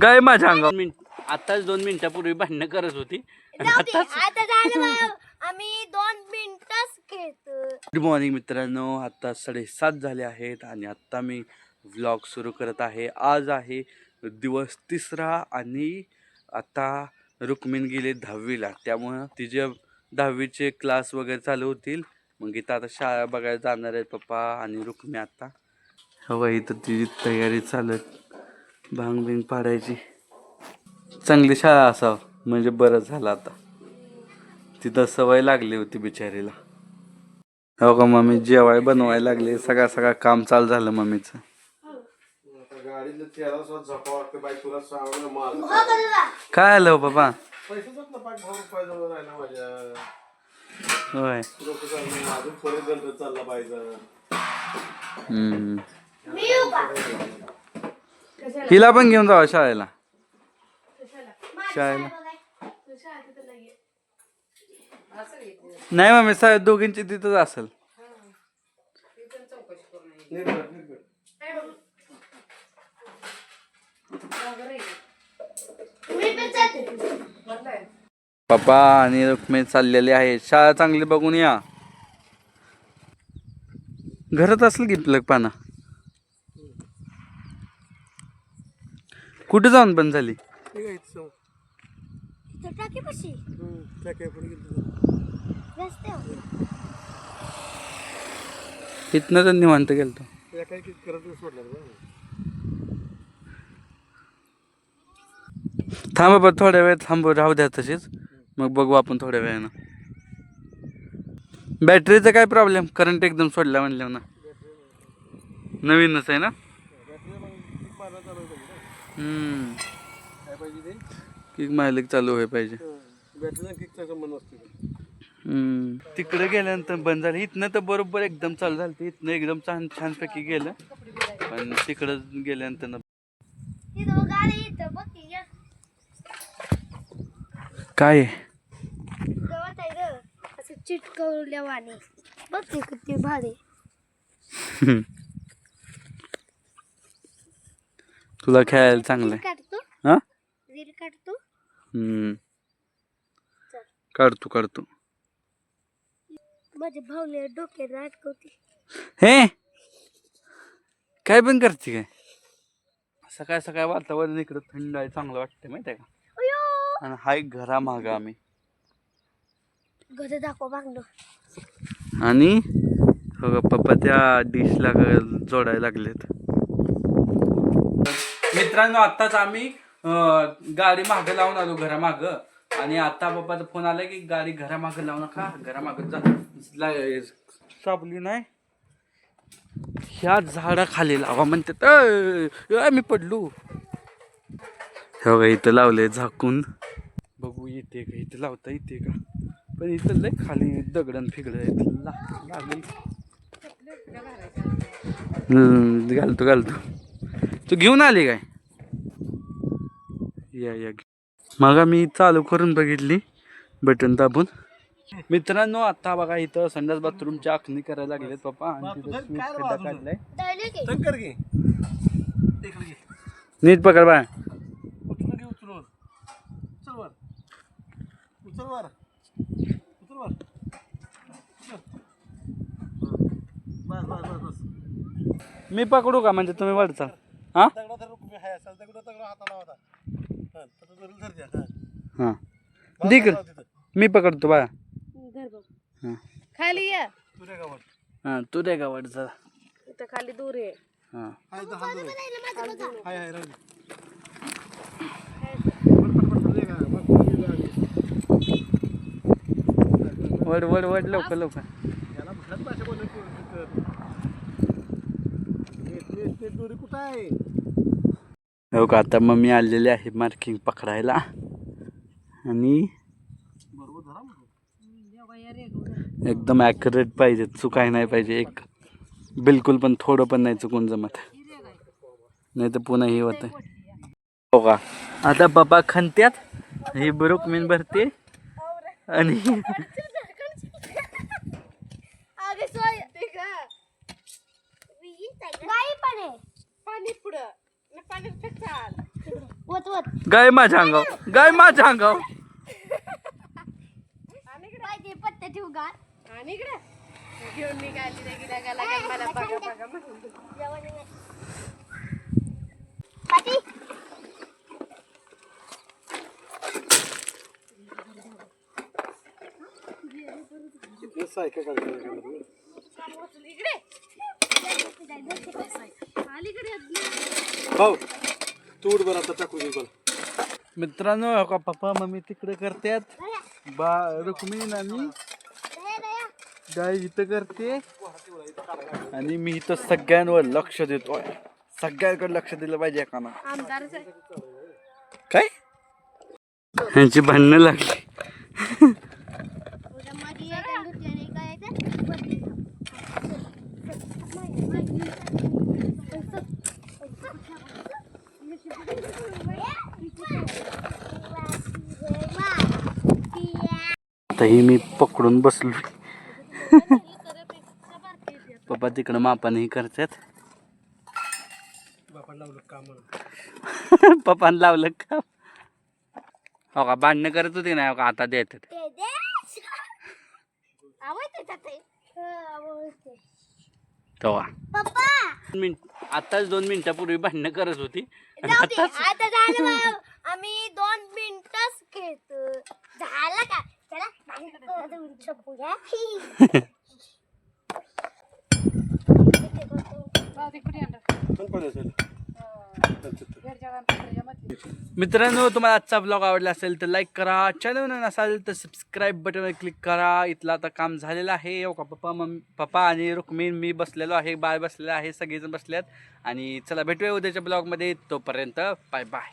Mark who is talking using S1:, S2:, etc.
S1: गाय माझ्या अंगावर आताच 2 मिनिटापूर्वी भांडणं करत होती.
S2: आम्ही 2 मिनिटच घेतो.
S1: गुड मॉर्निंग मित्रांनो, आता 7:30 झाले आहेत आणि आता मी व्लॉग सुरू करत आहे. आज आहे दिवस 3रा आणि आता रुक्मिण गेले 10वीला, त्यामुळं तिचे 10वीचे क्लास वगैरे चालू होतील. मग इथं आता शाळा बघायला जाणार आहेत पप्पा आणि रुक्मिणी. आता हवं इथं तिची तयारी चालत, भांग बिंग पाडायची. चांगली शाळा असावं म्हणजे बरं झालं. आता तिथं सवय लागली होती बिचारीला. हो का मम्मी जेवाय बनवायला लागले. सगळं काम चालू झालं मम्मीचं. काय आलं बाबा? होय. हिला पण घेऊन जावा शाळेला. नाही मम्मी साहेब दोघींची तिथंच असेल. पप्पा आणि रुक्मिणी चाललेले आहेत. शाळा चांगली बघून या. घरात असेल की प्लग पाना. कुठे जाऊन बंद झाली? इथनं तर निवांत गेलतो. थांबा बा थोड्या वेळ थांबव, राहू द्या तशीच. मग बघू आपण थोड्या वेळानं. बॅटरीचा काय प्रॉब्लेम? करंट एकदम सोडला म्हणलं ना. नवीनच आहे ना. किक मायलेज चालू व्हायला पाहिजे. तिकडे गेल्यानंतर बंद झालं. इथनं तर बरोबर एकदम चालू झालं. इथनं एकदम छानपैकी गेलं, पण तिकडं गेल्यानंतर काय
S2: चिटकवल्यावाने बघ किती भारी.
S1: तुला खेळायला चांगलं आहे. हा
S2: रील काढतो.
S1: काढतो.
S2: माझ्या भावने डोक्यात अटकवते.
S1: हे काय पण करते काय? सकाळ वातावरण इकडं थंड आहे, चांगलं वाटतं माहिती आहे का. आणि हाय घरा माग आम्ही.
S2: घर दाखव मागणं.
S1: आणि हो पप्पा त्या डिशला जोडायला लागलेत. मित्रांनो आत्ताच आम्ही गाडी मागं लावून आलो घरामाग. आणि आता पप्पाचा फोन आला की गाडी घरामागं लावू नका, घरामाग सापली नाही, ह्या झाडाखाली लावा म्हणतात. मी पडलो. हे इथं लावले झाकून. बघू येते का, इथं लावता येते का. पण इथं लय खाली दगडन फिगड लागेल. घालतो. तू घेऊन आली काय? या मग मी चालू करून बघितली बटन दाबून. मित्रांनो आता बघा इथं संडास बाथरूमची आखणी करायला लागलेत पप्पा. आणि तिथं खड्डा काढलाय. नीट पकड बाय. मी पकडू का म्हणजे तुम्ही वरचा? हा हा ठीक मी पकडतो बा.
S2: खाली या.
S1: हा तू रे का वरचा
S2: खाली दूर आहे.
S1: हा वड लवकर. हो का आता मम्मी आलेली आहे मार्किंग पकडायला. आणि एकदम ॲक्युरेट पाहिजे, चुकाय नाही पाहिजे. एक बिलकुल पण थोडं पण नाही चुकून जमत, नाही तर पुन्हा हे होत. हो का आता पप्पा खणत्यात, ही रुक्मिणी भरते आणि पाणी पुढं
S2: वत वत
S1: गाय माझ्या अंगाव गाय माझ्या अंगाव
S2: पाहिजे पत्ते ठेवू का
S3: आणि इकडे घेऊन निघाली नाही गिरागाला काय मला बघा बघा म्हणून.
S2: पाटी
S3: इकडे अलीकडे
S4: हो तूड बरं आता टाकू दे बरं.
S1: मित्रांनो हो का पप्पा मम्मी तिकडे करतात बा रुक्मिण आणि गाय इथं करते आणि मी इथं सगळ्यांवर लक्ष देतोय. सगळ्यांकडे लक्ष दिलं पाहिजे एकानं.
S3: आमदारच आहे.
S1: काय यांची भांडणं लागली. तही मी पकडून बसलो. पप्पा तिकडं मापाने करतात.
S4: बापाला लावलं काम म्हणून.
S1: पप्पानं लावलं का हो का भांडणं करत होते नाही हो का आता देतात. तेव्हा आताच 2 मिनिटापूर्वी भांडणं करत होती आणि आताच
S2: आता झालं बा. आम्ही 2 मिनिटच खेळतो झालं का चला छपूया
S4: पण पण असेल.
S1: मित्रांनो तुम्हाला आजचा ब्लॉग आवडला असेल तर लाईक करा. चॅनल नसाल तर सबस्क्राईब बटनवर क्लिक करा. इथलं आता काम झालेलं आहे. हो का पप्पा आणि रुक्मिण मी बसलेलो आहे. बाय बसलेला आहे. सगळेजण बसल्यात आणि चला भेटूया उद्याच्या ब्लॉगमध्ये. तोपर्यंत बाय बाय.